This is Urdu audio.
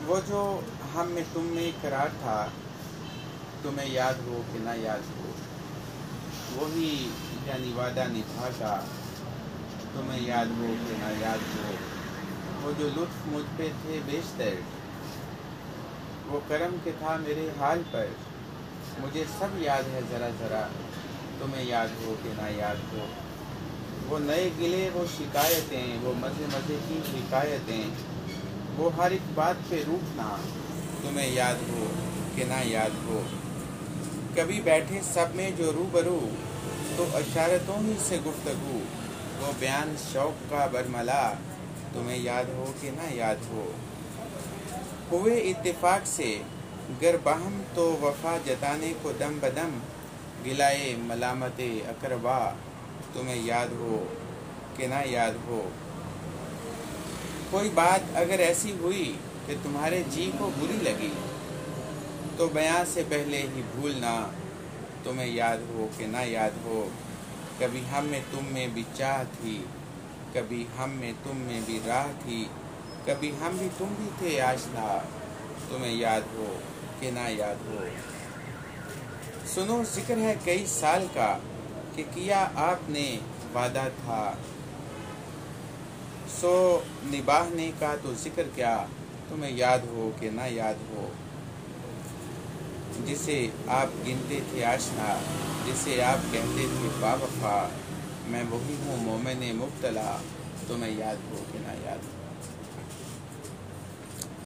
وہ جو ہم میں تم میں قرار تھا، تمہیں یاد ہو کہ نہ یاد ہو، وہی یعنی وعدہ نبھا کا، تمہیں یاد ہو کہ نہ یاد ہو، وہ جو لطف مجھ پہ تھے بیشتر، وہ کرم کے تھا میرے حال پر، مجھے سب یاد ہے ذرا ذرا، تمہیں یاد ہو کہ نہ یاد ہو، وہ نئے گلے وہ شکایتیں، وہ مزے مزے کی حکایتیں، وہ ہر ایک بات پہ روٹھنا، تمہیں یاد ہو کہ نہ یاد ہو، کبھی بیٹھے سب میں جو روبرو تو اشارتوں ہی سے گفتگو، وہ بیان شوق کا برملا، تمہیں یاد ہو کہ نہ یاد ہو، ہوئے اتفاق سے گر بہم تو وفا جتانے کو دم بدم، گلائے ملامت اقربا، تمہیں یاد ہو کہ نہ یاد ہو، کوئی بات اگر ایسی ہوئی کہ تمہارے جی کو بری لگی تو بیان سے پہلے ہی بھولنا، تمہیں یاد ہو کہ نہ یاد ہو، کبھی ہم میں تم میں بھی چاہ تھی، کبھی ہم میں تم میں بھی راہ تھی، کبھی ہم بھی تم بھی تھے آشنا، تمہیں یاد ہو کہ نہ یاد ہو، سنو ذکر ہے کئی سال کا کہ کیا آپ نے وعدہ تھا، سو نبھانے کا تو ذکر کیا، تمہیں یاد ہو کہ نہ یاد ہو، جسے آپ گنتے تھے آشنا، جسے آپ کہتے تھے باوفا، میں وہی ہوں مومن مبتلا، تمہیں یاد ہو کہ نہ یاد ہو۔